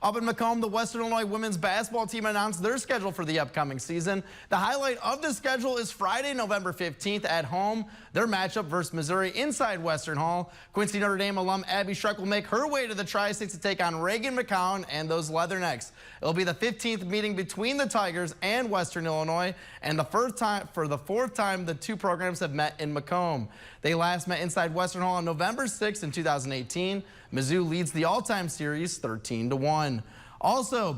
Up in Macomb, the Western Illinois women's basketball team announced their schedule for the upcoming season. The highlight of the schedule is Friday, November 15th at home. Their matchup versus Missouri inside Western Hall. Quincy Notre Dame alum Abby Schreck will make her way to the Tri-States to take on Reagan McCown and those Leathernecks. It'll be the 15th meeting between the Tigers and Western Illinois, and the fourth time the two programs have met in Macomb. They last met inside Western Hall on November 6th in 2018. Mizzou leads the all-time series 13-1. Also,